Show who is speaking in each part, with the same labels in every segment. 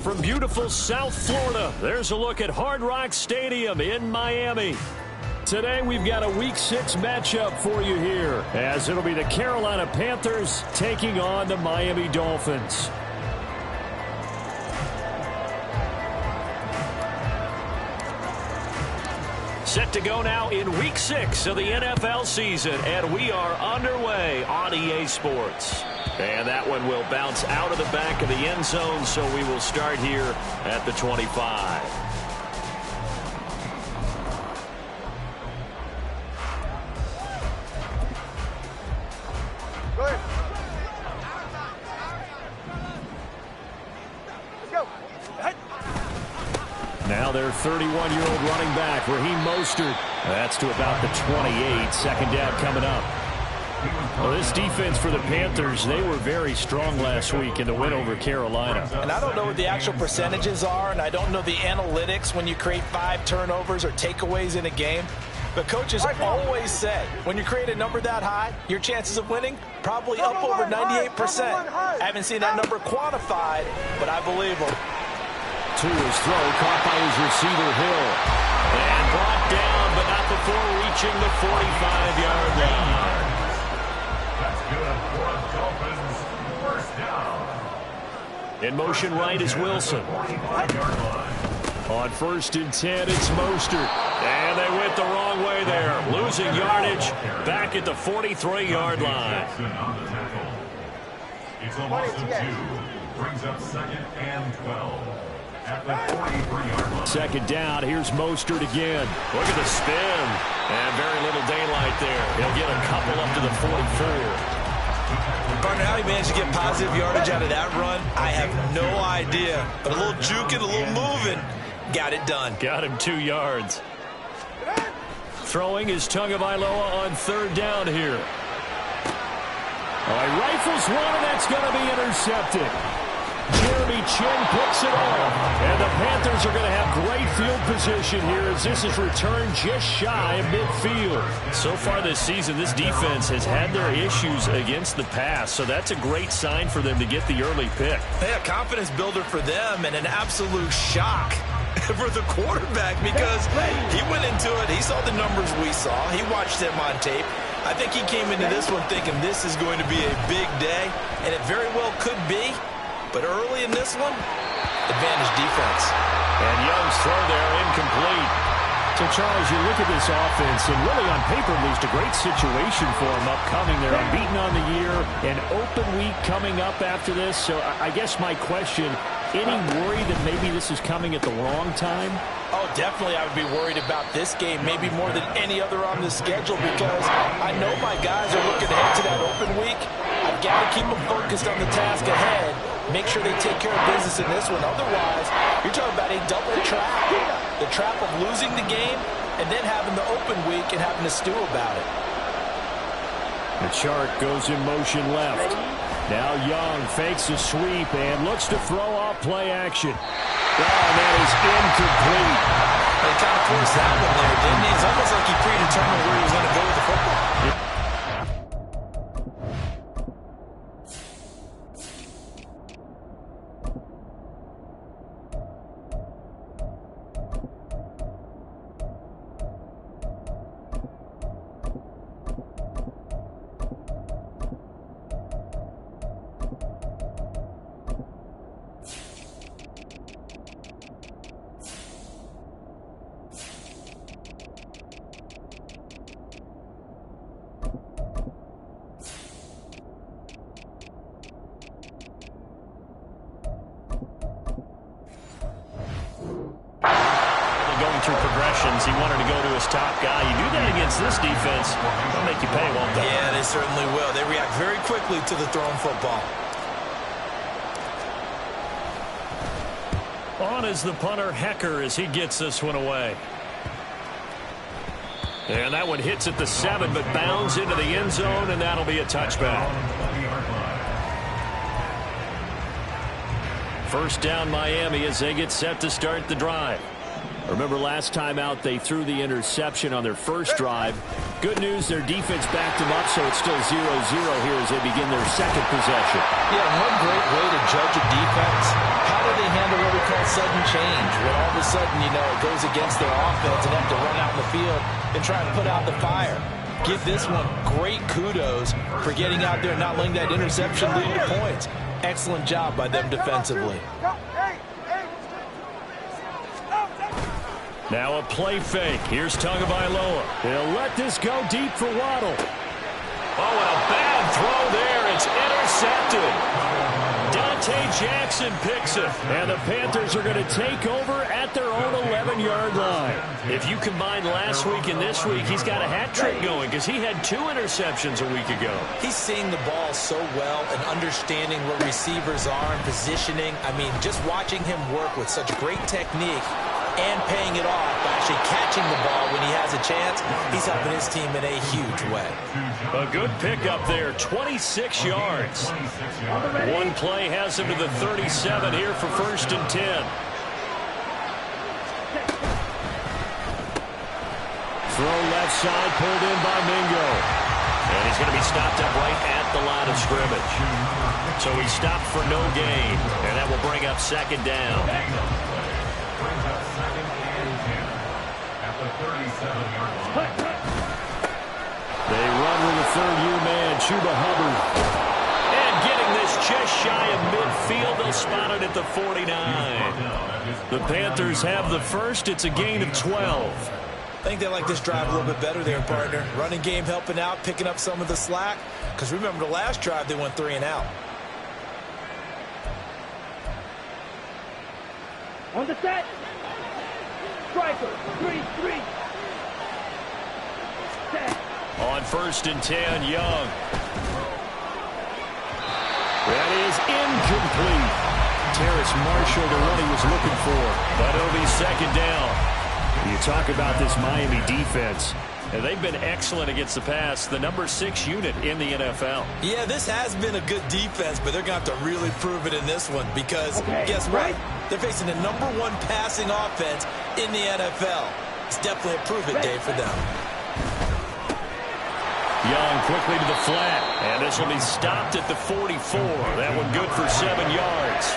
Speaker 1: From beautiful South Florida, there's a look at Hard Rock Stadium in Miami. Today we've got a Week 6 matchup for you here, as it'll be the Carolina Panthers taking on the Miami Dolphins. Set to go now in Week 6 of the NFL season, and we are underway on EA Sports. And that one will bounce out of the back of the end zone, so we will start here at the 25. Now their 31-year-old running back, Raheem Mostert. That's to about the 28. Second down coming up. Well, this defense for the Panthers, they were very strong last week in the win over Carolina.
Speaker 2: And I don't know what the actual percentages are, and I don't know the analytics when you create 5 turnovers or takeaways in a game. But coaches always say, when you create a number that high, your chances of winning probably up over 98%. I haven't seen that number quantified, but I believe them.
Speaker 1: To his throw, caught by his receiver, Hill. And brought down, but not before reaching the 45-yard line.
Speaker 3: That's good for the Dolphins. First down.
Speaker 1: In motion right is Wilson. On 1st and 10, it's Mostert. And they went the wrong way there. Losing yardage back at the 43-yard line.
Speaker 3: It's a loss of 2. Brings up 2nd and 12. At the 43-yard line.
Speaker 1: Second down, here's Mostert again. Look at the spin. And very little daylight there. He'll get a couple up to the 44.
Speaker 2: Partner, how he managed to get positive yardage out of that run, I have no idea. But a little juking, a little moving, got it done.
Speaker 1: Got him 2 yards. Throwing is Tagovailoa on 3rd down here. He rifles one, and that's going to be intercepted. Jeremy Chinn picks it off. And the Panthers are going to have great field position here as this is returned just shy of midfield. So far this season, this defense has had their issues against the pass, so that's a great sign for them to get the early pick.
Speaker 2: Hey, a confidence builder for them and an absolute shock for the quarterback because he went into it. He saw the numbers we saw. He watched them on tape. I think he came into this one thinking this is going to be a big day, and it very well could be. But early in this one, advantage defense.
Speaker 1: And Young's throw there, incomplete. So, Charles, you look at this offense, and really on paper, at least a great situation for them upcoming. They're unbeaten on the year, an open week coming up after this. So, I guess my question, any worry that maybe this is coming at the wrong time?
Speaker 2: Oh, definitely I would be worried about this game, maybe more than any other on the schedule, because I know my guys are looking ahead to that open week. I've got to keep them focused on the task ahead. Make sure they take care of business in this one. Otherwise, you're talking about a double trap. The trap of losing the game and then having the open week and having to stew about it.
Speaker 1: The Chark goes in motion left. Now Young fakes a sweep and looks to throw off play action. And that is incomplete.
Speaker 2: He kind of forced that one there, didn't he? It's almost like he predetermined where he was going to go with the football.
Speaker 1: Through progressions, he wanted to go to his top guy. You do that against this defense, they'll make you pay, won't they?
Speaker 2: Yeah, they certainly will. They react very quickly to the thrown football.
Speaker 1: On is the punter, Hecker, as he gets this one away. And that one hits at the 7, but bounds into the end zone, and that'll be a touchback. First down Miami as they get set to start the drive. Remember last time out, they threw the interception on their first drive. Good news, their defense backed them up, so it's still 0-0 here as they begin their second possession.
Speaker 2: Yeah, one great way to judge a defense, how do they handle what we call sudden change? When all of a sudden, you know, it goes against their offense and have to run out in the field and try and put out the fire. Give this one great kudos for getting out there and not letting that interception lead to points. Excellent job by them defensively.
Speaker 1: Now a play fake. Here's Tagovailoa. He'll let this go deep for Waddle. Oh, and a bad throw there. It's intercepted. Dante Jackson picks it. And the Panthers are going to take over at their own 11-yard line. If you combine last week and this week, he's got a hat trick going because he had 2 interceptions a week ago.
Speaker 2: He's seeing the ball so well and understanding where receivers are and positioning. I mean, just watching him work with such great technique and paying it off by actually catching the ball when he has a chance, he's helping his team in a huge way.
Speaker 1: A good pickup there, 26 yards. One play has him to the 37 here for 1st and 10. Throw left side, pulled in by Mingo. And he's going to be stopped up right at the line of scrimmage. So he stopped for no gain, and that will bring up 2nd down. They run with a 3rd-year man, Chuba Hubbard. And getting this just shy of midfield, they'll spot it at the 49. The Panthers have the first. It's a gain of 12.
Speaker 2: I think they like this drive a little bit better there, partner. Running game helping out, picking up some of the slack. Because remember the last drive, they went 3 and out.
Speaker 4: On the set. Striker, 3-3. Set.
Speaker 1: On 1st and 10, Young. That is incomplete. Terrace Marshall, the one he was looking for. But it'll be 2nd down. You talk about this Miami defense. And they've been excellent against the pass, the number 6 unit in the NFL.
Speaker 2: Yeah, this has been a good defense, but they're going to have to really prove it in this one because, guess what? They're facing the number 1 passing offense in the NFL. It's definitely a prove-it day for them.
Speaker 1: Young quickly to the flat, and this will be stopped at the 44. That one good for 7 yards.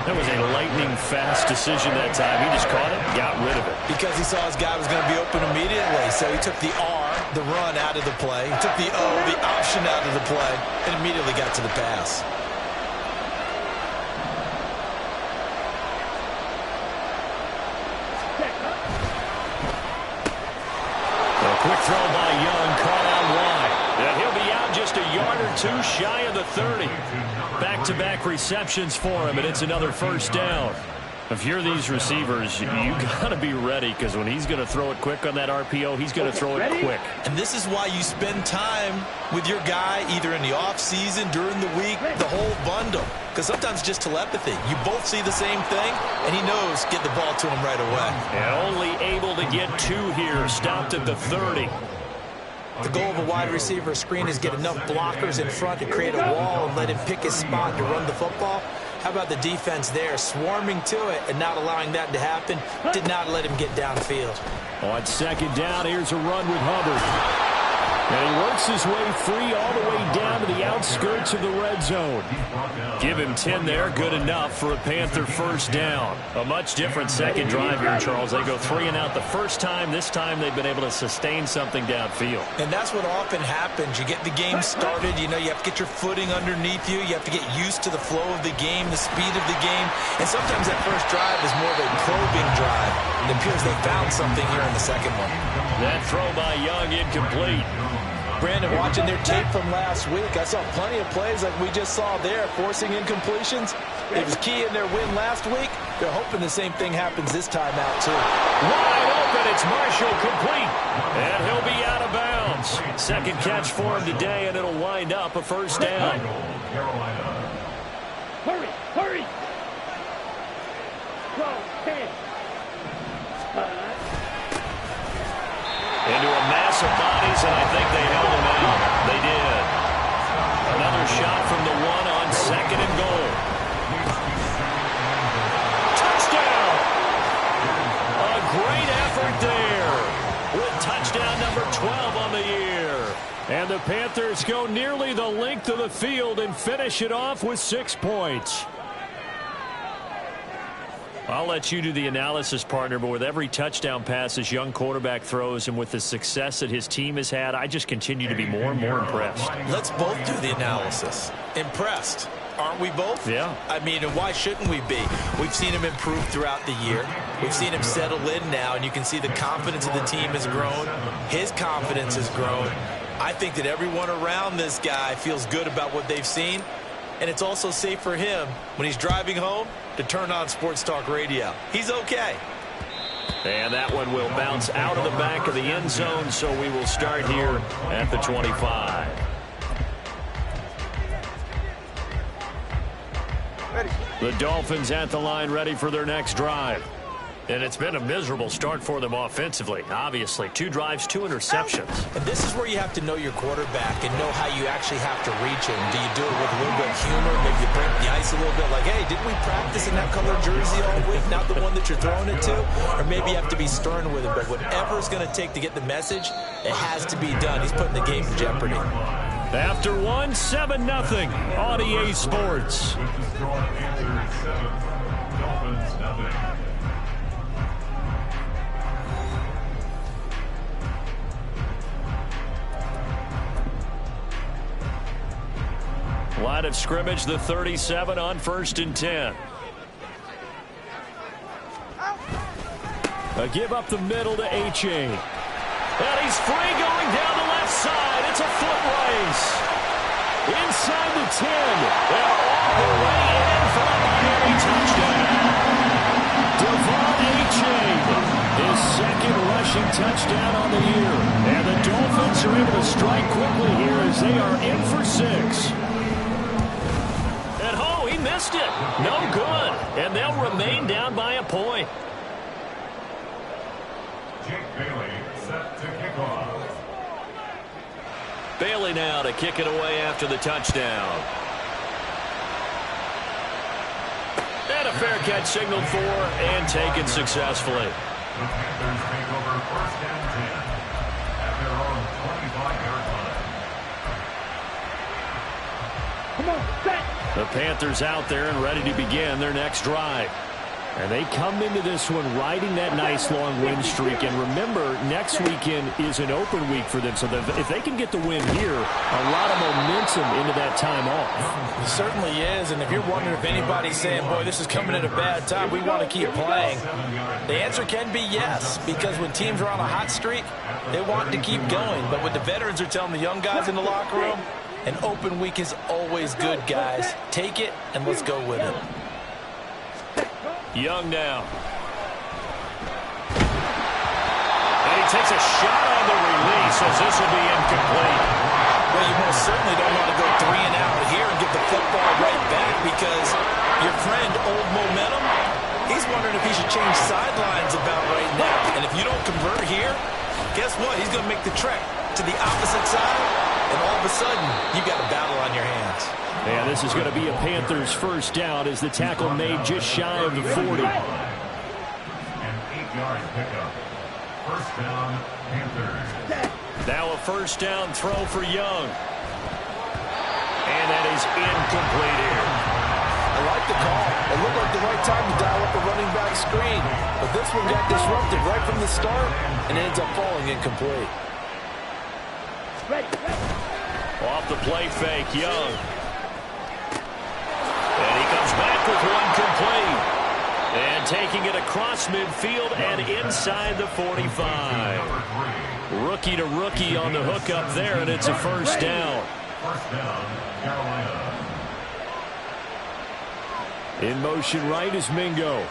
Speaker 1: That was a lightning-fast decision that time. He just caught it, got rid of it.
Speaker 2: Because he saw his guy was going to be open immediately, so he took the R, the run, out of the play. He took the O, the option, out of the play, and immediately got to the pass.
Speaker 1: A quick throw by Young, caught out wide. And he'll be out just a yard or 2 shy of the 30. Back-to-back receptions for him, and it's another 1st down. If you're these receivers, you got to be ready because when he's going to throw it quick on that RPO, he's going to throw it quick.
Speaker 2: And this is why you spend time with your guy either in the offseason, during the week, the whole bundle. Because sometimes just telepathy. You both see the same thing, and he knows get the ball to him right away.
Speaker 1: And only able to get 2 here, stopped at the 30.
Speaker 2: The goal of a wide receiver screen is get enough blockers in front to create a wall and let him pick his spot to run the football. How about the defense there, swarming to it and not allowing that to happen? Did not let him get downfield.
Speaker 1: On 2nd down, here's a run with Hubbard. And he works his way free all the way down to the outskirts of the red zone. Give him 10 there, good enough for a Panther 1st down. A much different 2nd drive here, Charles. They go 3 and out the first time. This time they've been able to sustain something downfield.
Speaker 2: And that's what often happens. You get the game started. You know, you have to get your footing underneath you. You have to get used to the flow of the game, the speed of the game. And sometimes that first drive is more of a probing drive. It appears they found something here in the second one.
Speaker 1: That throw by Young incomplete.
Speaker 2: Brandon, watching their tape from last week, I saw plenty of plays like we just saw there, forcing incompletions. It was key in their win last week. They're hoping the same thing happens this time out, too.
Speaker 1: Wide open, it's Marshall complete. And he'll be out of bounds. 2nd catch for him today, and it'll wind up a 1st down.
Speaker 4: Hurry, hurry. Go, 10.
Speaker 1: Into a mass of bodies, and I think they held him out. They did. Another shot from the 1 on 2nd and goal. Touchdown! touchdown number 12 on the year. And the Panthers go nearly the length of the field and finish it off with 6 points. I'll let you do the analysis, partner, but with every touchdown pass this young quarterback throws and with the success that his team has had, I just continue to be more and more impressed.
Speaker 2: Let's both do the analysis. Impressed. Aren't we both?
Speaker 1: Yeah.
Speaker 2: I mean, and why shouldn't we be? We've seen him improve throughout the year. We've seen him settle in now, and you can see the confidence of the team has grown. His confidence has grown. I think that everyone around this guy feels good about what they've seen, and it's also safe for him when he's driving home to turn on Sports Talk Radio. He's okay.
Speaker 1: And that one will bounce out of the back of the end zone, so we will start here at the 25. The Dolphins at the line, ready for their next drive. And it's been a miserable start for them offensively. Obviously, 2 drives, 2 interceptions.
Speaker 2: And this is where you have to know your quarterback and know how you actually have to reach him. Do you do it with a little bit of humor? Maybe you break the ice a little bit like, hey, didn't we practice in that color jersey all week? Not the one that you're throwing it to? Or maybe you have to be stern with him. But whatever it's going to take to get the message, it has to be done. He's putting the game in jeopardy.
Speaker 1: After 1, 7-0 on EA Sports. Line of scrimmage, the 37 on 1st and 10. A give up the middle to H.A. And he's free going down the left side. It's a foot race. Inside the 10. And all the way in for a Miami touchdown. Devon H.A. His second rushing touchdown on the year. And the Dolphins are able to strike quickly here as they are in for 6. And oh, he missed it. No good. And they'll remain down by a point.
Speaker 3: Jake Bailey set to kick off.
Speaker 1: Bailey now to kick it away after the touchdown. And a fair catch signaled for and taken successfully.
Speaker 3: The Panthers take over 1st and 10 at their own 25-yard line.
Speaker 4: Come on, set.
Speaker 1: The Panthers out there and ready to begin their next drive. And they come into this one riding that nice long win streak. And remember, next weekend is an open week for them. So if they can get the win here, a lot of momentum into that time off.
Speaker 2: It certainly is. And if you're wondering if anybody's saying, boy, this is coming at a bad time, we want to keep playing, the answer can be yes. Because when teams are on a hot streak, they want to keep going. But what the veterans are telling the young guys in the locker room, an open week is always good, guys. Take it and let's go with it.
Speaker 1: Young now. And he takes a shot on the release as this will be incomplete.
Speaker 2: Well, you most certainly don't want to go 3 and out here and get the football right back because your friend, Old Momentum, he's wondering if he should change sidelines about right now. And if you don't convert here, guess what? He's going to make the trek to the opposite side, and all of a sudden, you got a battle on your hands.
Speaker 1: And this is going to be a Panthers first down as the tackle made just shy of the 40.
Speaker 3: An 8-yard pickup. First down, Panthers.
Speaker 1: Now a first down throw for Young. And that is incomplete here.
Speaker 2: I like the call. It looked like the right time to dial up a running back screen. But this one got disrupted right from the start and ends up falling incomplete.
Speaker 4: Ready.
Speaker 1: Off the play fake, Young. And he comes back with one complete. And taking it across midfield and inside the 45. Rookie to rookie on the hookup there, and it's a first down.
Speaker 3: First down, Carolina.
Speaker 1: In motion right is Mingo.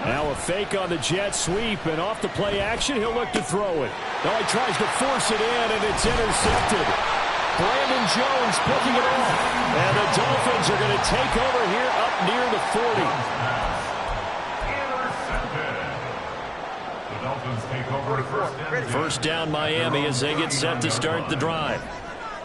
Speaker 1: Now a fake on the jet sweep, and off the play action, he'll look to throw it. Now he tries to force it in, and it's intercepted. Brandon Jones picking it off. And the Dolphins are going to take over here up near the 40.
Speaker 3: Intercepted. The Dolphins take over
Speaker 1: First down Miami as they get set to start the drive.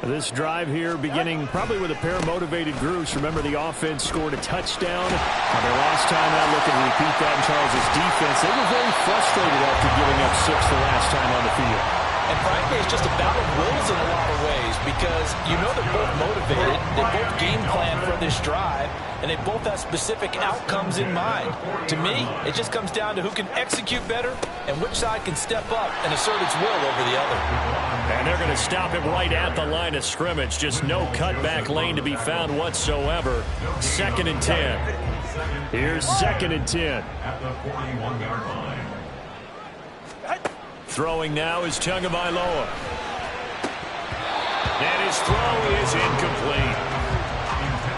Speaker 1: This drive here beginning probably with a pair of motivated groups. Remember, the offense scored a touchdown on their last time out. Looking to repeat that in Charles' defense. They were very frustrated after giving up 6 the last time on the field.
Speaker 2: And frankly, it's just a battle of wills in a lot of ways because you know they're both motivated, they both game plan for this drive, and they both have specific outcomes in mind. To me, it just comes down to who can execute better and which side can step up and assert its will over the other.
Speaker 1: And they're going to stop him right at the line of scrimmage. Just no cutback lane to be found whatsoever. 2nd and 10. Here's 2nd and 10.
Speaker 3: At the 41-yard line.
Speaker 1: Throwing now is Tagovailoa. And his throw is incomplete.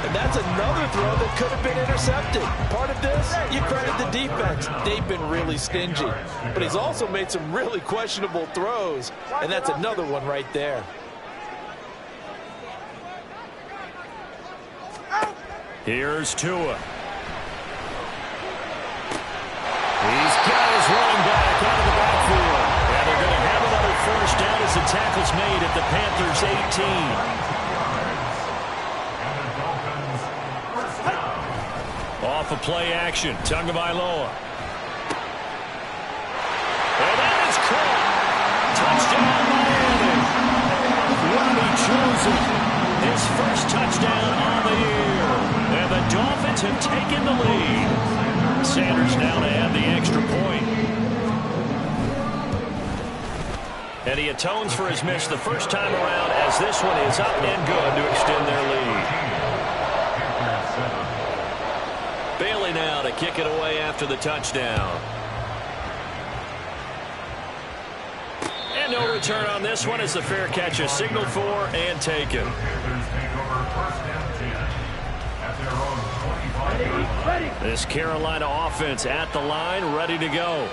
Speaker 2: And that's another throw that could have been intercepted. Part of this, you credit the defense. They've been really stingy. But he's also made some really questionable throws. And that's another one right there.
Speaker 1: Here's Tua. He's got his running back out of the backfield. And they're going to have another first down as the tackle's made at the Panthers' 18. Off of play action, Tagovailoa. And that is caught. Touchdown, Miami. Robbie Chosen, his first touchdown on the year. And the Dolphins have taken the lead. Sanders now to add the extra point. And he atones for his miss the first time around as this one is up and good to extend their lead. Bailey now to kick it away after the touchdown. And no return on this one as the fair catch is signaled for and taken. This Carolina offense at the line, ready to go.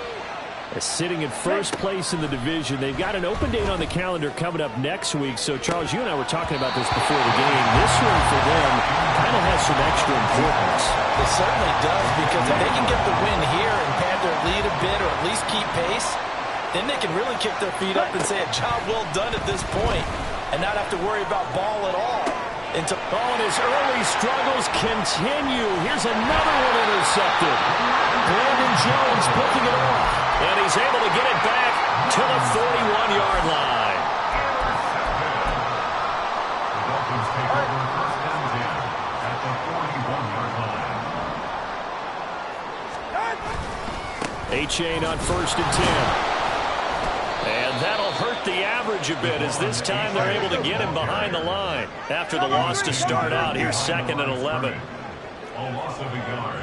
Speaker 1: Sitting in first place in the division. They've got an open date on the calendar coming up next week. So, Charles, you and I were talking about this before the game. This one for them kind of has some extra importance.
Speaker 2: It certainly does, because if they can get the win here and pad their lead a bit or at least keep pace, then they can really kick their feet up and say a job well done at this point and not have to worry about ball at all.
Speaker 1: And his early struggles continue. Here's another one intercepted. Brandon Jones picking it off. And he's able to get it back to the 41-yard line.
Speaker 3: The Dolphins take over 1st and 10 at the 41-yard line.
Speaker 1: A-Chain on 1st and 10. And that'll hurt the average a bit as this time they're able to get him behind the line after the loss to start out. Here's 2nd and 11.
Speaker 3: A loss of a yard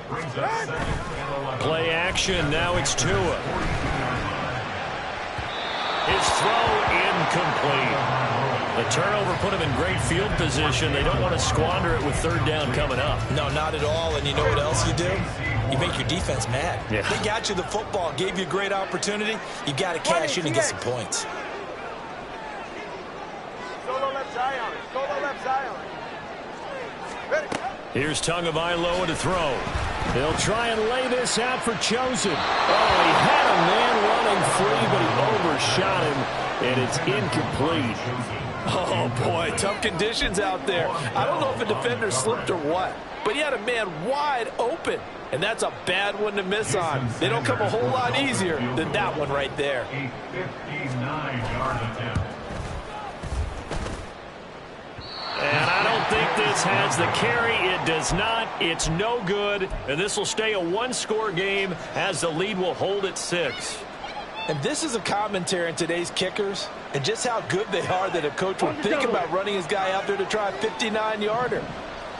Speaker 3: brings up 2nd and 11.
Speaker 1: Play action. Now it's Tua. His throw incomplete. The turnover put him in great field position. They don't want to squander it with 3rd down coming up.
Speaker 2: No, not at all. And you know what else you do? You make your defense mad.
Speaker 1: Yeah.
Speaker 2: They got you the football, gave you a great opportunity. You got to cash in and get some points.
Speaker 4: Solo left Zion. Solo left Zion. Ready.
Speaker 1: Here's Tagovailoa to throw. They'll try and lay this out for Chosen. Oh, he had a man running free, but he overshot him, and it's incomplete.
Speaker 2: Oh, boy, tough conditions out there. I don't know if a defender slipped or what, but he had a man wide open, and that's a bad one to miss on. They don't come a whole lot easier than that one right there.
Speaker 3: A 59-yard attempt.
Speaker 1: And I don't think this has the carry. It does not. It's no good. And this will stay a one-score game as the lead will hold at 6.
Speaker 2: And this is a commentary on today's kickers and just how good they are that a coach would think about running his guy out there to try a 59-yarder.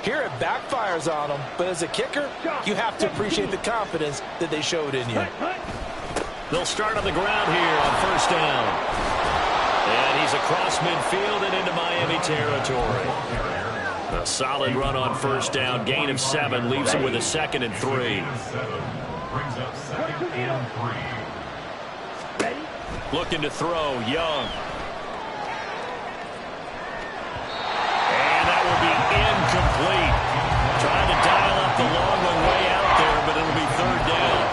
Speaker 2: Here it backfires on him, but as a kicker, you have to appreciate the confidence that they showed in you.
Speaker 1: They'll start on the ground here on 1st down. And he's across midfield and into Miami territory. A solid run on 1st down. Gain of 7 leaves him with a 2nd and 3.
Speaker 3: Brings up 2nd and 3.
Speaker 1: Looking to throw, Young. And that will be incomplete. Trying to dial up the long one way out there, but it'll be 3rd down.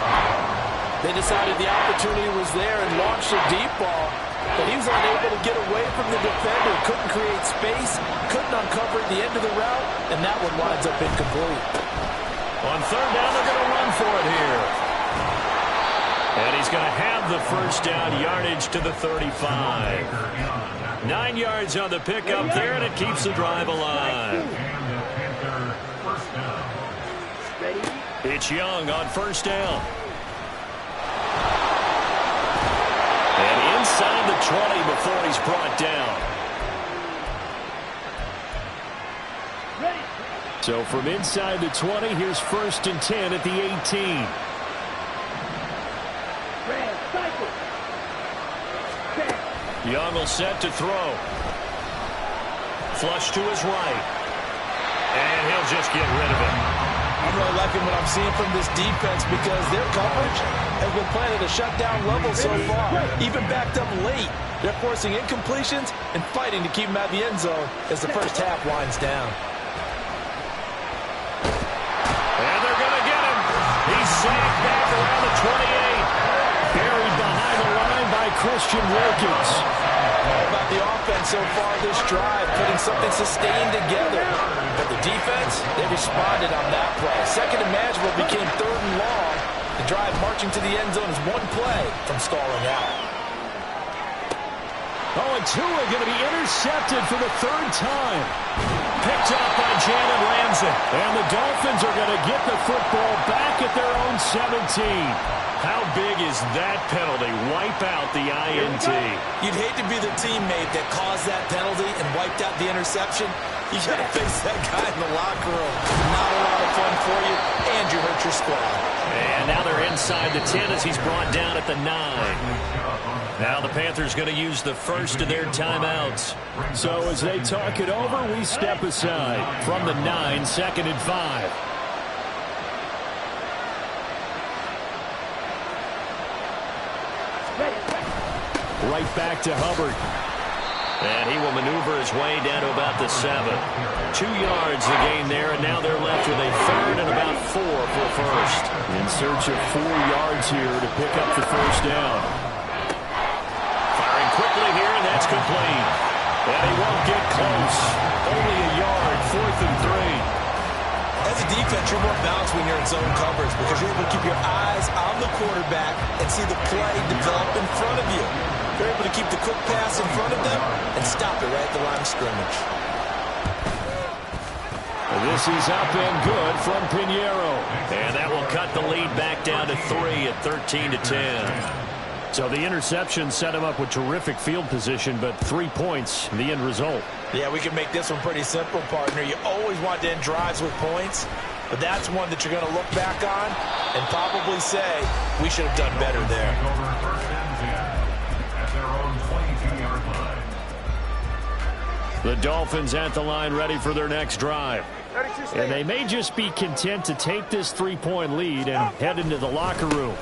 Speaker 2: They decided the opportunity was there and launched a deep ball, but he was unable to get away from the defender. Couldn't create space, couldn't uncover at the end of the route, and that one winds up incomplete.
Speaker 1: On 3rd down, they're going to run for it here. And he's going to have the first down, yardage to the 35. 9 yards on the pickup there, and it keeps the drive alive. It's Young on first down. And inside the 20 before he's brought down. So from inside the 20, here's 1st and 10 at the 18. Young will set to throw. Flush to his right. And he'll just get rid of it.
Speaker 2: I'm really liking what I'm seeing from this defense because their coverage has been playing at a shutdown level so far. Even backed up late, they're forcing incompletions and fighting to keep him out of the end zone as the first half winds down.
Speaker 1: And they're going to get him. He's sacked back around the 28. Buried behind the line by Christian Wilkins.
Speaker 2: All about the offense so far this drive, putting something sustained together. But the defense, they responded on that play. Second and manageable became 3rd and long. The drive marching to the end zone is one play from stalling out.
Speaker 1: Oh, and Tua going to be intercepted for the 3rd time. Picked up by Jalen Ramsey. And the Dolphins are going to get the football back at their own 17. How big is that penalty? Wipe out the INT.
Speaker 2: You'd hate to be the teammate that caused that penalty and wiped out the interception. You got to face that guy in the locker room. Not a lot of fun for you, and you hurt your squad.
Speaker 1: And now they're inside the 10 as he's brought down at the 9. Now the Panthers going to use the first of their timeouts. So as they talk it over, we step aside from the 9, 2nd and 5. Right back to Hubbard. And he will maneuver his way down to about the 7. 2 yards the gain there, and now they're left with a 3rd and about 4 for first. In search of 4 yards here to pick up the first down. Firing quickly here, and that's complete. And he won't get close. Only a yard, 4th and 3.
Speaker 2: As a defense, you're more balanced when you're in zone coverage because you're able to keep your eyes on the quarterback and see the play develop in front of you. You're able to keep the quick pass in front of them and stop it right at the line of scrimmage.
Speaker 1: This is up and good from Pinheiro. And that will cut the lead back down to 3 at 13-10. So the interception set him up with terrific field position, but 3 points, the end result.
Speaker 2: Yeah, we can make this one pretty simple, partner. You always want to end drives with points, but that's one that you're going to look back on and probably say, we should have done better there.
Speaker 1: The Dolphins at the line ready for their next drive. And they may just be content to take this 3-point lead and head into the locker room.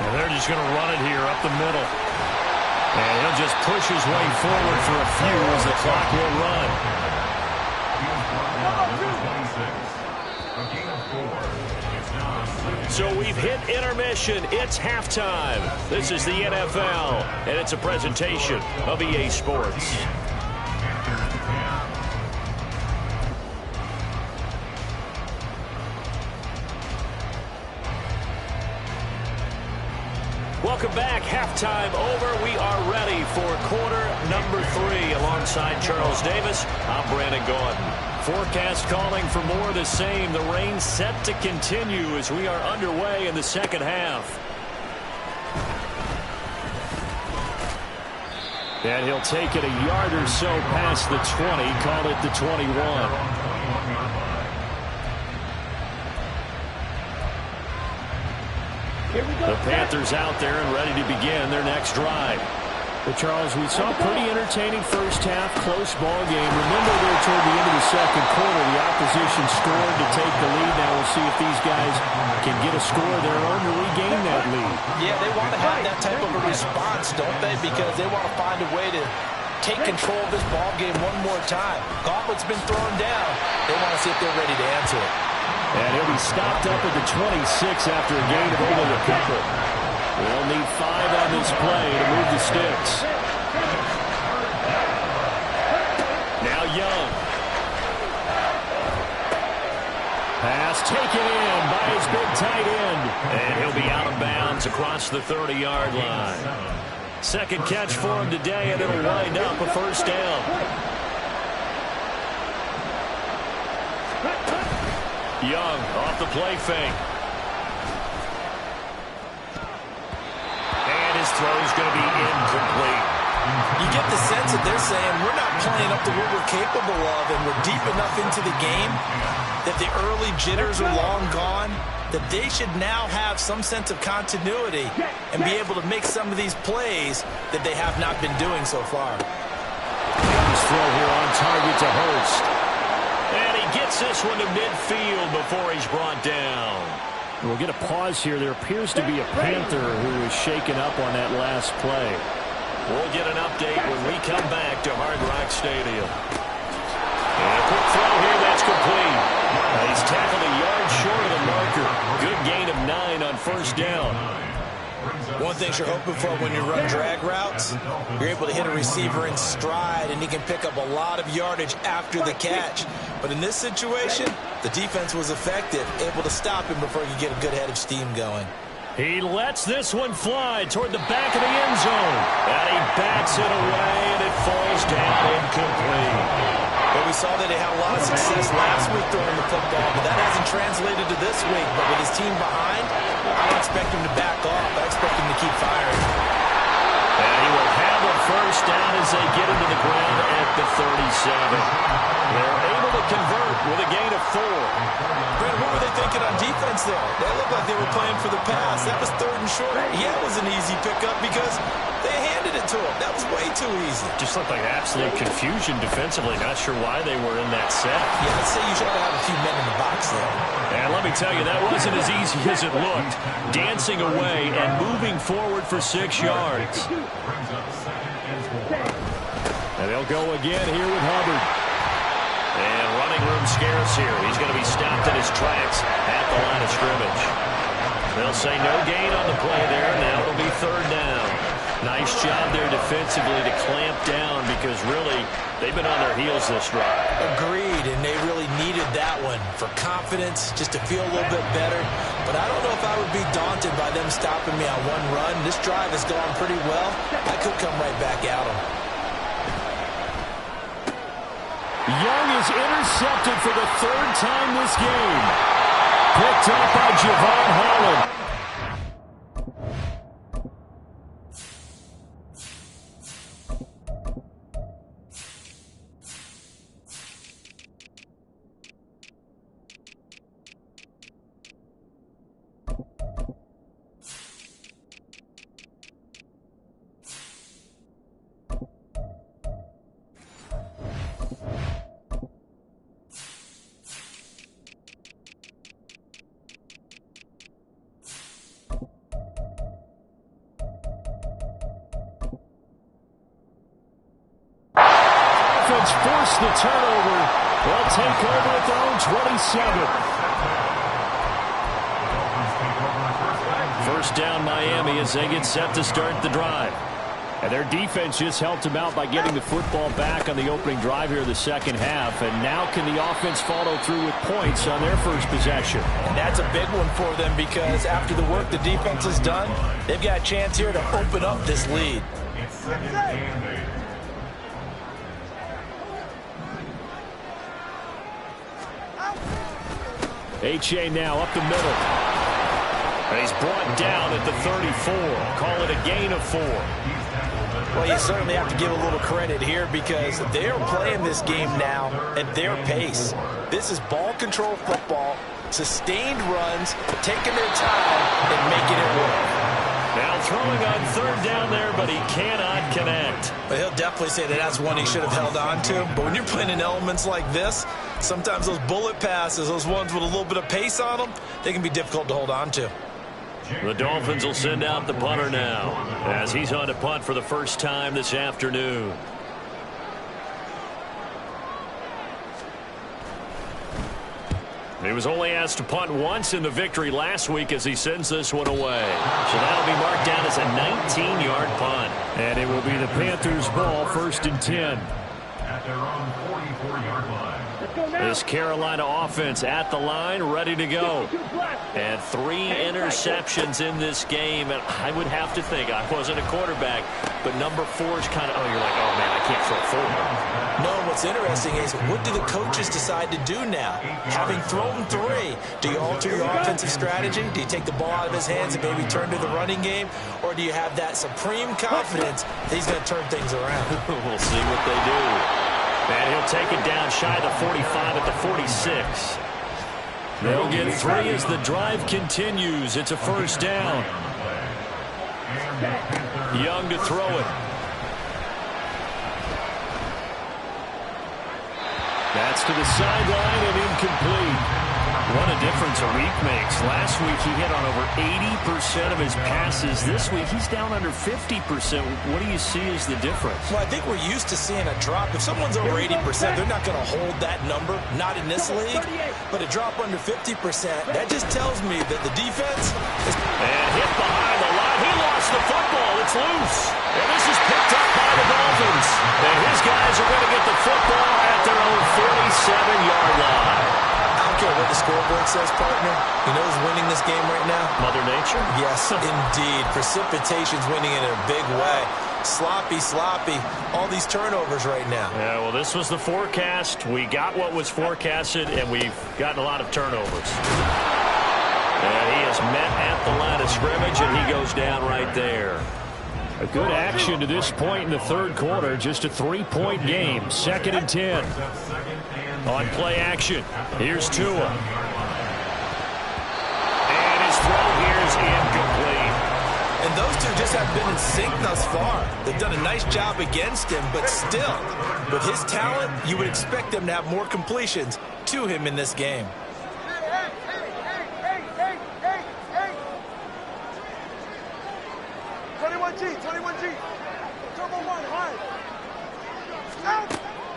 Speaker 1: And they're just going to run it here up the middle. And he'll just push his way forward for a few as the clock will run. So we've hit intermission. It's halftime. This is the NFL, and it's a presentation of EA Sports. Welcome back. Halftime over. We are ready for quarter number 3 alongside Charles Davis. I'm Brandon Gaudin. Forecast calling for more of the same. The rain set to continue as we are underway in the second half. And he'll take it a yard or so past the 20. Call it the 21. The Panthers out there and ready to begin their next drive. But Charles, we saw a pretty entertaining first half, close ball game. Remember there toward the end of the second quarter, the opposition scored to take the lead. Now we'll see if these guys can get a score of their own to regain that lead.
Speaker 2: Yeah, they want to have that type of a response, don't they? Because they want to find a way to take control of this ball game one more time. Gauntlet's been thrown down. They want to see if they're ready to answer it.
Speaker 1: And he'll be stopped up at the 26 after a gain of only a couple. They'll need 5 on this play to move the sticks. Now Young. Pass taken in by his big tight end. And he'll be out of bounds across across the 30-yard line. Second catch for him today, and it'll wind up a first down. Young off the play fake. And his throw's going to be incomplete.
Speaker 2: You get the sense that they're saying we're not playing up to what we're capable of, and we're deep enough into the game that the early jitters are long gone, that they should now have some sense of continuity and be able to make some of these plays that they have not been doing so far.
Speaker 1: His throw here on target to Hurst. And he gets this one to midfield before he's brought down. We'll get a pause here. There appears to be a Panther who was shaken up on that last play. We'll get an update when we come back to Hard Rock Stadium. And a quick throw here, that's complete. He's tackled a yard short of the marker. Good gain of 9 on first down.
Speaker 2: One thing you're hoping for when you run drag routes, you're able to hit a receiver in stride, and he can pick up a lot of yardage after the catch. But in this situation, the defense was effective, able to stop him before he could get a good head of steam going.
Speaker 1: He lets this one fly toward the back of the end zone. And he bats it away, and it falls down incomplete.
Speaker 2: But we saw that they had a lot of success last week throwing the football, but that hasn't translated to this week. But with his team behind, I don't expect him to back off. I expect him to keep firing.
Speaker 1: And he will have a first down as they get into the ground at the 37. They're able to convert with a gain of 4.
Speaker 2: Brent, what were they thinking on defense there? They looked like they were playing for the pass. That was 3rd and short. Yeah, it was an easy pickup because they handed it to him. That was way too easy.
Speaker 1: Just looked like absolute confusion defensively. Not sure why they were in that set.
Speaker 2: Yeah, I'd say you should have a few men in the box there.
Speaker 1: And let me tell you, that wasn't as easy as it looked. Dancing away and moving forward for 6 yards. And they'll go again here with Hubbard. And running room scarce here. He's going to be stopped in his tracks at the line of scrimmage. They'll say no gain on the play there. Now it'll be 3rd down. Nice job there defensively to clamp down because really they've been on their heels this drive.
Speaker 2: Agreed, and they really needed that one for confidence, just to feel a little bit better. But I don't know if I would be daunted by them stopping me on one run. This drive has gone pretty well. I could come right back at them.
Speaker 1: Young is intercepted for the 3rd time this game. Picked up by Javon Holland. Force the turnover. They'll take over at their own 27. First down Miami as they get set to start the drive. And their defense just helped them out by getting the football back on the opening drive here in the second half. And now can the offense follow through with points on their first possession?
Speaker 2: And that's a big one for them because after the work the defense has done, they've got a chance here to open up this lead.
Speaker 3: It's 2nd and 8.
Speaker 1: H.A. now up the middle. And he's brought down at the 34. Call it a gain of 4.
Speaker 2: Well, you certainly have to give a little credit here because they're playing this game now at their pace. This is ball control football, sustained runs, taking their time and making it work.
Speaker 1: Now throwing on 3rd down there, but he cannot connect.
Speaker 2: But he'll definitely say that that's one he should have held on to. But when you're playing in elements like this, sometimes those bullet passes, those ones with a little bit of pace on them, they can be difficult to hold on to.
Speaker 1: The Dolphins will send out the punter now as he's on to punt for the first time this afternoon. He was only asked to punt once in the victory last week as he sends this one away. So that'll be marked down as a 19-yard punt. And it will be the Panthers' ball, 1st and 10.
Speaker 3: At their own 44-yard line.
Speaker 1: This Carolina offense at the line, ready to go. And 3 interceptions in this game. And I would have to think, I wasn't a quarterback, but number 4 is kind of, oh, you're like, oh, man, I can't throw 4.
Speaker 2: No, what's interesting is, what do the coaches decide to do now? Having thrown 3, do you alter your offensive strategy? Do you take the ball out of his hands and maybe turn to the running game? Or do you have that supreme confidence that he's going to turn things around?
Speaker 1: We'll see what they do. And he'll take it down shy of the 45 at the 46. They'll get 3 as the drive continues. It's a first down. Young to throw it. That's to the sideline and incomplete. What a difference a week makes. Last week he hit on over 80% of his passes. This week he's down under 50%. What do you see as the difference?
Speaker 2: Well, I think we're used to seeing a drop. If someone's over 80%, they're not going to hold that number. Not in this league. But a drop under 50%, that just tells me that the defense is...
Speaker 1: And hit behind the line. He lost the football. It's loose. And this is picked up by the Dolphins. And his guys are going to get the football at their own 47-yard line.
Speaker 2: I don't care what the scoreboard says, partner. You know who's winning this game right now?
Speaker 1: Mother Nature?
Speaker 2: Yes, indeed. Precipitation's winning it in a big way. Sloppy. All these turnovers right now.
Speaker 1: Yeah, well, this was the forecast. We got what was forecasted, and we've gotten a lot of turnovers. And he is met at the line of scrimmage, and he goes down right there. A good action to this point in the third quarter. Just a 3-point game. 2nd and 10. On play action. Here's Tua. And his throw here is incomplete.
Speaker 2: And those two just have been in sync thus far. They've done a nice job against him, but still, with his talent, you would expect them to have more completions to him in this game.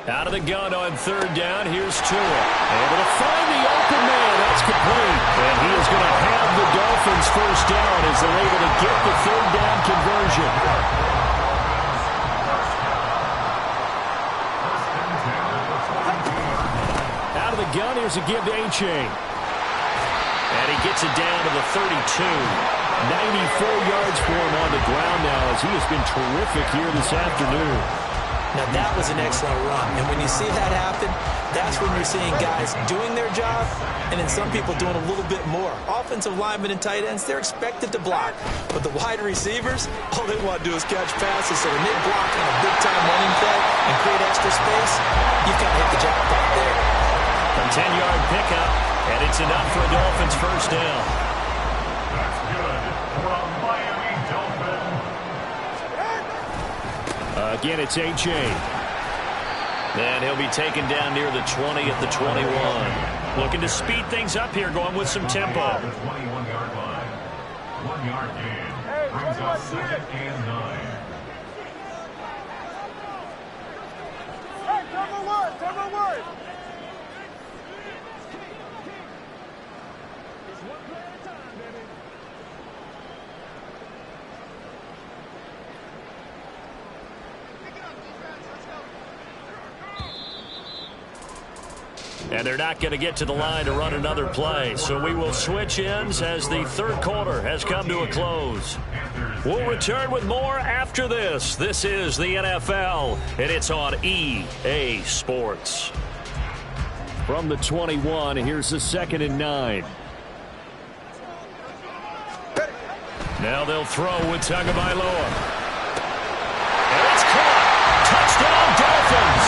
Speaker 1: Out of the gun on 3rd down. Here's Tua. Able to find the open man. That's complete. And he is going to have the Dolphins first down as they're able to get the 3rd down conversion. Out of the gun. Here's a give to A-Chain. And he gets it down to the 32. 94 yards for him on the ground now as he has been terrific here this afternoon.
Speaker 2: Now, that was an excellent run. And when you see that happen, that's when you're seeing guys doing their job and then some people doing a little bit more. Offensive linemen and tight ends, they're expected to block. But the wide receivers, all they want to do is catch passes. So when they block on a big-time running play and create extra space, you've got to hit the jackpot there.
Speaker 1: A 10-yard pickup, and it's enough for a Dolphins first down.
Speaker 3: That's good for a Miami Dolphin.
Speaker 1: Again, it's A.J. And he'll be taken down near the 20 at the 21. Looking to speed things up here, going with some tempo.
Speaker 3: The 21-yard line. 1-yard gain. Brings up 2nd and 9.
Speaker 4: Hey, cover one.
Speaker 1: And they're not going to get to the line to run another play. So we will switch ends as the third quarter has come to a close. We'll return with more after this. This is the NFL, and it's on EA Sports. From the 21, here's the 2nd and 9. Now they'll throw with Tagovailoa. And it's caught. Touchdown, Dolphins.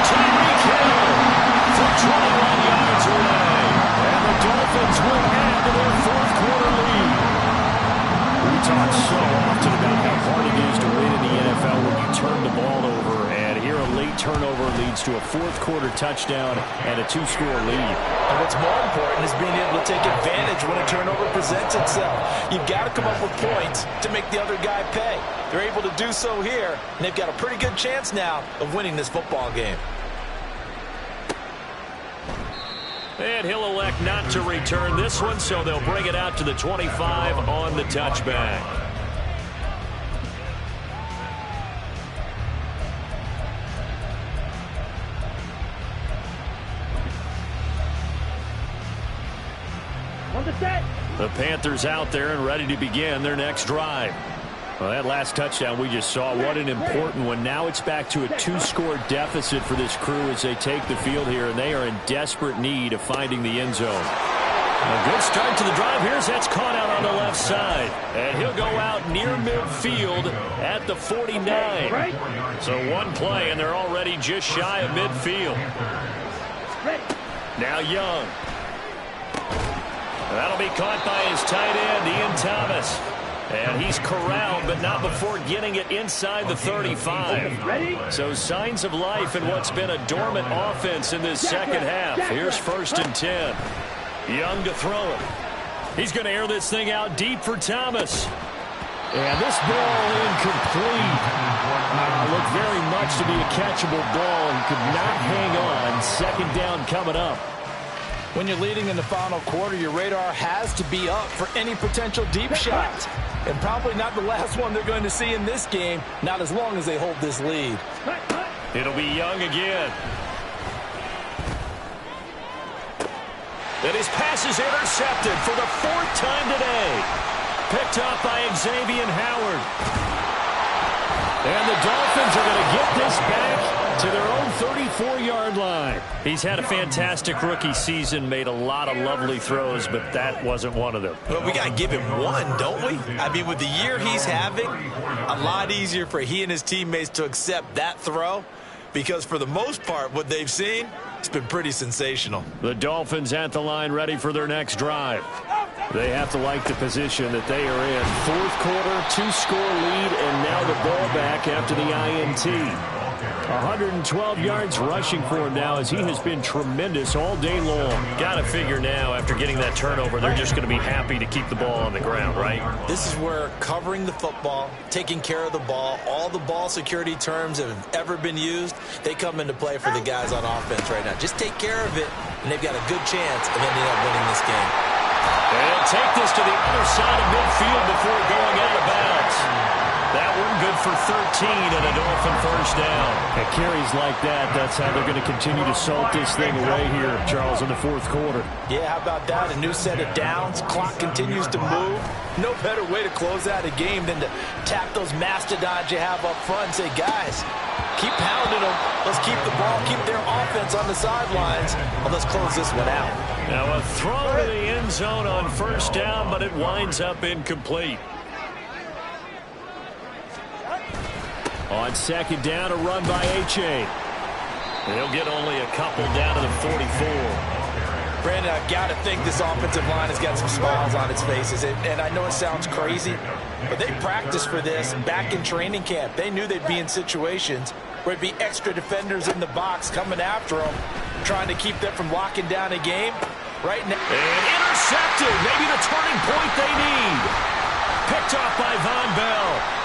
Speaker 1: Tyreek Hill from 21 yards away. And the Dolphins will add to their fourth quarter lead. We talk so often about how hard it is to win in the NFL when you turn the ball over. And here a late turnover leads to a fourth quarter touchdown and a 2-score lead.
Speaker 2: And what's more important is being able to take advantage when a turnover presents itself. You've got to come up with points to make the other guy pay. They're able to do so here, and they've got a pretty good chance now of winning this football game.
Speaker 1: And he'll elect not to return this one, so they'll bring it out to the 25 on the touchback. The Panthers out there and ready to begin their next drive. Well, that last touchdown we just saw, what an important one. Now it's back to a 2-score deficit for this crew as they take the field here, and they are in desperate need of finding the end zone. A good start to the drive. That's caught out on the left side. And he'll go out near midfield at the 49. So one play, and they're already just shy of midfield. Now Young. That'll be caught by his tight end, Ian Thomas. And he's corralled, but not before getting it inside the 35. So signs of life in what's been a dormant offense in this second half. Here's 1st and 10. Young to throw it. He's going to air this thing out deep for Thomas. And this ball incomplete. Looked very much to be a catchable ball. He could not hang on. 2nd down coming up.
Speaker 2: When you're leading in the final quarter, your radar has to be up for any potential deep shots. And probably not the last one they're going to see in this game, not as long as they hold this lead.
Speaker 1: It'll be Young again. And his pass is intercepted for the 4th time today. Picked up by Xavier Howard. And the Dolphins are going to get this back to their own 34-yard line. He's had a fantastic rookie season, made a lot of lovely throws, but that wasn't one of them.
Speaker 2: Well, we got to give him one, don't we? I mean, with the year he's having, a lot easier for he and his teammates to accept that throw, because for the most part, what they've seen, it's been pretty sensational.
Speaker 1: The Dolphins at the line ready for their next drive. They have to like the position that they are in. 4th quarter, 2-score lead, and now the ball back after the INT. 112 yards rushing for him now as he has been tremendous all day long. Got to figure now after getting that turnover, they're just going to be happy to keep the ball on the ground, right?
Speaker 2: This is where covering the football, taking care of the ball, all the ball security terms that have ever been used, they come into play for the guys on offense right now. Just take care of it, and they've got a good chance of ending up winning this game.
Speaker 1: And take this to the other side of midfield before going out of bounds. That one good for 13 and a Dolphin 1st down. And carries like that, that's how they're going to continue to salt this thing away here, Charles, in the 4th quarter.
Speaker 2: Yeah, how about that? A new set of downs. Clock continues to move. No better way to close out a game than to tap those mastodons you have up front and say, guys, keep pounding them. Let's keep the ball, keep their offense on the sidelines, and let's close this one out.
Speaker 1: Now a throw to the end zone on 1st down, but it winds up incomplete. On 2nd down, a run by H.A. They'll get only a couple down to the 44.
Speaker 2: Brandon, I've got to think this offensive line has got some smiles on its faces. And I know it sounds crazy, but they practiced for this back in training camp. They knew they'd be in situations where it'd be extra defenders in the box coming after them, trying to keep them from locking down a game. Right now.
Speaker 1: And intercepted. Maybe the turning point they need. Picked off by Von Bell.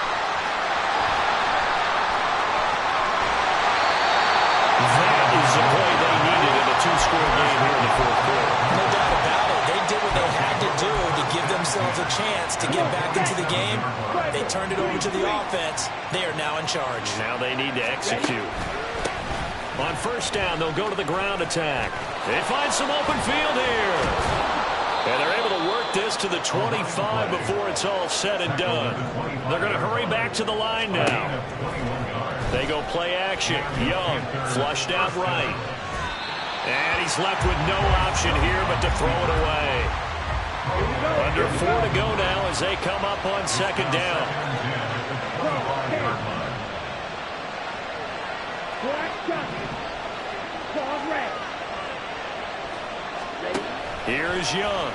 Speaker 1: That is the play they needed in a 2-score game here in the 4th quarter.
Speaker 2: No doubt about it. They did what they had to do to give themselves a chance to get back into the game. They turned it over to the offense. They are now in charge.
Speaker 1: Now they need to execute. On 1st down, they'll go to the ground attack. They find some open field here. And they're able to work this to the 25 before it's all said and done. They're going to hurry back to the line now. They go play action. Young flushed out right. And he's left with no option here but to throw it away. Under 4 to go now as they come up on 2nd down. Here is Young.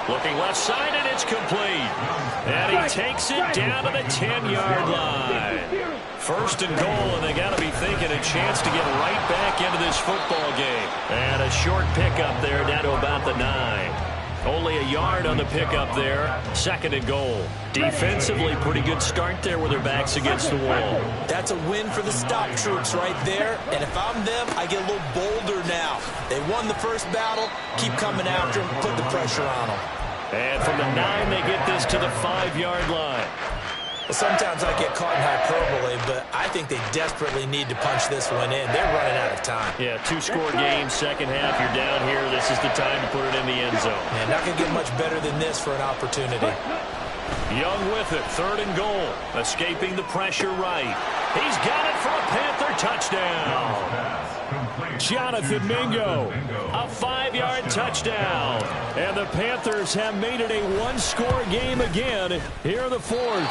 Speaker 1: Looking left side, and it's complete. And he takes it down to the 10-yard line. 1st and goal, and they got to be thinking a chance to get right back into this football game. And a short pickup there down to about the 9. Only a yard on the pickup there. 2nd and goal. Defensively, pretty good start there with their backs against the wall.
Speaker 2: That's a win for the stop troops right there. And if I'm them, I get a little bolder now. They won the first battle. Keep coming after them. Put the pressure on them.
Speaker 1: And from the 9, they get this to the 5-yard line.
Speaker 2: Well, sometimes I get caught in hyperbole, but I think they desperately need to punch this one in. They're running out of time.
Speaker 1: Yeah, two-score game, second half, you're down here. This is the time to put it in the end zone.
Speaker 2: Man, not going to get much better than this for an opportunity.
Speaker 1: Young with it, 3rd and goal. Escaping the pressure right. He's got it for a Panther touchdown. Jonathan Mingo, a 5-yard touchdown. And the Panthers have made it a one-score game again here in the 4th.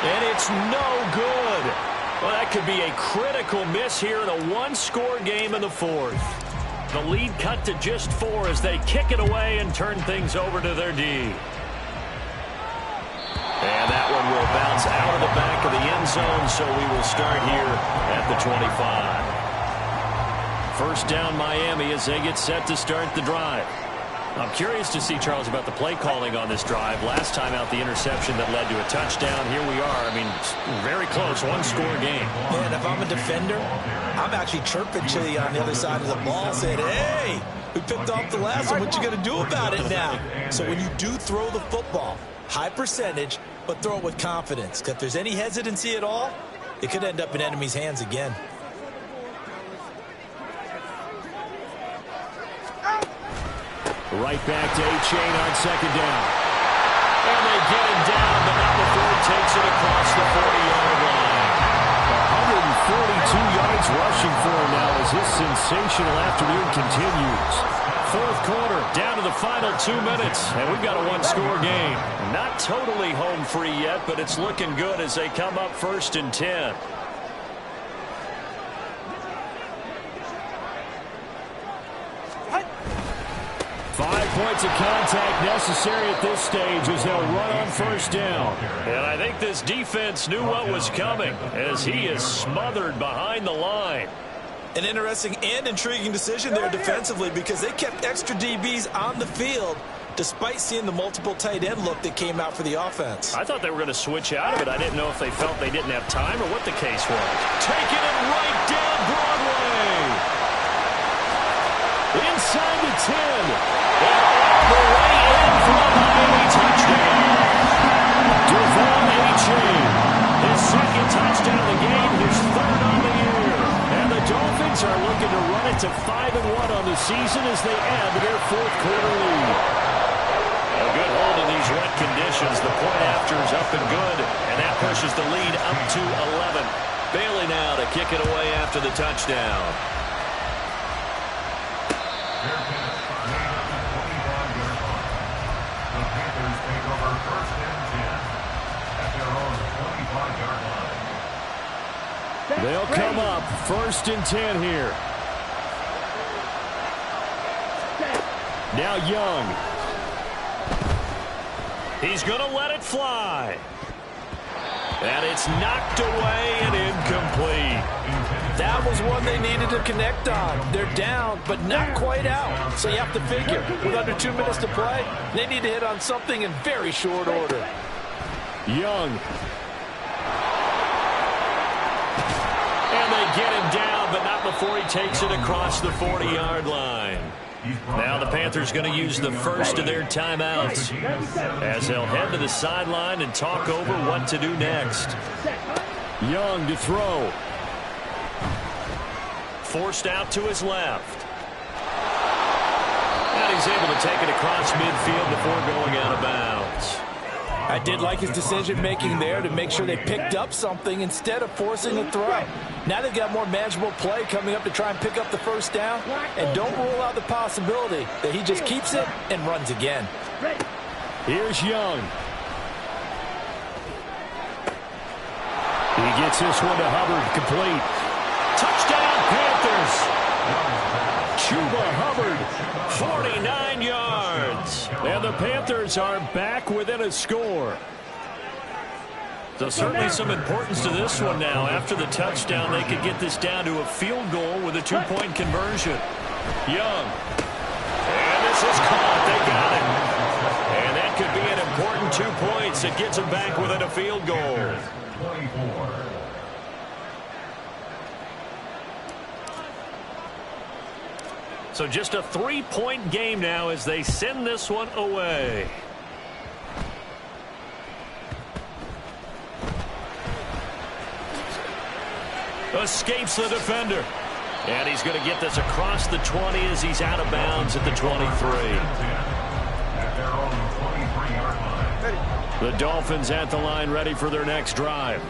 Speaker 1: And it's no good. Well, that could be a critical miss here in a one-score game in the 4th. The lead cut to just 4 as they kick it away and turn things over to their D. And that one will bounce out of the back of the end zone, so we will start here at the 25. First down Miami as they get set to start the drive. I'm curious to see, Charles, about the play calling on this drive. Last time out, the interception that led to a touchdown. Here we are. I mean, very close, one-score game.
Speaker 2: Man, if I'm a defender, I'm actually chirping to you on the other side of the ball, saying, hey, we picked off the last one. What you going to do about it now? So when you do throw the football, high percentage, but throw it with confidence. Because if there's any hesitancy at all, it could end up in enemy's hands again.
Speaker 1: Right back to A-Chain on 2nd down. And they get him down, but not before he takes it across the 40-yard line. 142 yards rushing for him now as his sensational afternoon continues. 4th quarter, down to the final 2 minutes, and we've got a one-score game. Not totally home free yet, but it's looking good as they come up 1st and 10. Points of contact necessary at this stage as they'll run on 1st down. And I think this defense knew what was coming as he is smothered behind the line.
Speaker 2: An interesting and intriguing decision there defensively because they kept extra DBs on the field despite seeing the multiple tight end look that came out for the offense.
Speaker 1: I thought they were going to switch out of it. I didn't know if they felt they didn't have time or what the case was. Taking it right down Broadway. Inside the 10. And all the way in for a Miami touchdown. Devon A-Chain. His 2nd touchdown of the game, his 3rd on the year. And the Dolphins are looking to run it to 5-1 on the season as they add to their 4th quarter lead. A good hold in these wet conditions. The point after is up and good, and that pushes the lead up to 11. Bailey now to kick it away after the touchdown. They'll come up 1st and 10 here. Now Young. He's going to let it fly. And it's knocked away and incomplete.
Speaker 2: That was one they needed to connect on. They're down, but not quite out. So you have to figure, with under 2 minutes to play, they need to hit on something in very short order.
Speaker 1: Young. And they get him down, but not before he takes it across the 40-yard line. Now the Panthers going to use the first of their timeouts as they'll head to the sideline and talk over what to do next. Young to throw. Forced out to his left. And he's able to take it across midfield before going out of bounds.
Speaker 2: I did like his decision-making there to make sure they picked up something instead of forcing a throw. Now they've got more manageable play coming up to try and pick up the first down. And don't rule out the possibility that he just keeps it and runs again.
Speaker 1: Here's Young. He gets this one to Hubbard, complete. Touchdown, Panthers. Chuba Hubbard, 49 yards. And the Panthers are back within a score. So certainly some importance to this one now. After the touchdown, they could get this down to a field goal with a two-point conversion. Young. And this is caught. They got it. And that could be an important 2 points that gets them back within a field goal.
Speaker 3: 24.
Speaker 1: So just a 3-point game now as they send this one away. Escapes the defender. And he's going to get this across the 20 as he's out of bounds at the 23.
Speaker 3: At their own 23-yard line.
Speaker 1: The Dolphins at the line ready for their next drive.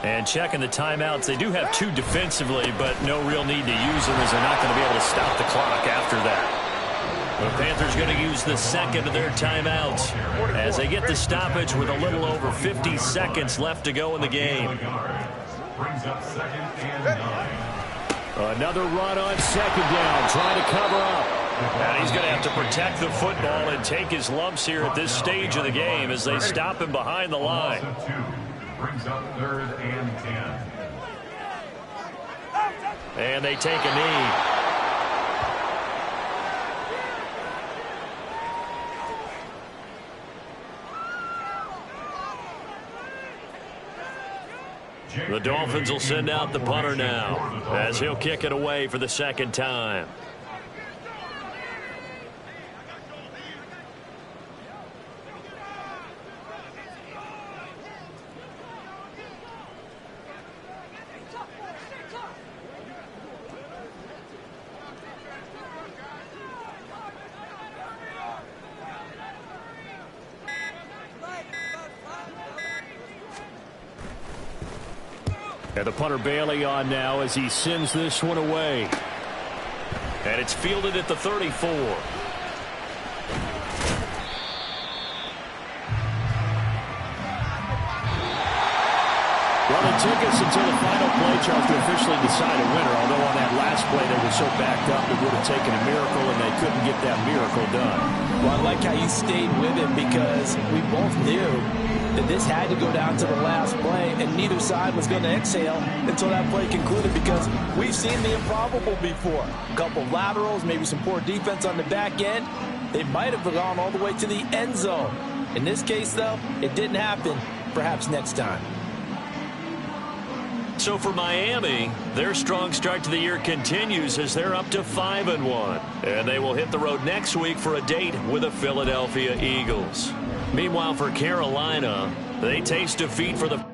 Speaker 1: And checking the timeouts, they do have 2 defensively, but no real need to use them as they're not going to be able to stop the clock after that. The Panthers going to use the second of their timeouts as they get the stoppage with a little over 50 seconds left to go in the game.
Speaker 3: Brings up 2nd and 9.
Speaker 1: Another run on 2nd down, trying to cover up. And he's going to have to protect the football and take his lumps here at this stage of the game as they stop him behind the line.
Speaker 3: Brings up 3rd and 10.
Speaker 1: And they take a knee. The Dolphins will send out the punter now as he'll kick it away for the 2nd time. And the punter Bailey on now as he sends this one away. And it's fielded at the 34. Well, it took us until the final play, Charles, to officially decide a winner. Although on that last play they were so backed up it would have taken a miracle, and they couldn't get that miracle done.
Speaker 2: Well, I like how you stayed with it because we both knew that this had to go down to the last play, and neither side was going to exhale until that play concluded because we've seen the improbable before. A couple of laterals, maybe some poor defense on the back end. They might have gone all the way to the end zone. In this case, though, it didn't happen. Perhaps next time.
Speaker 1: So for Miami, their strong start to the year continues as they're up to 5-1. And they will hit the road next week for a date with the Philadelphia Eagles. Meanwhile, for Carolina, they taste defeat for the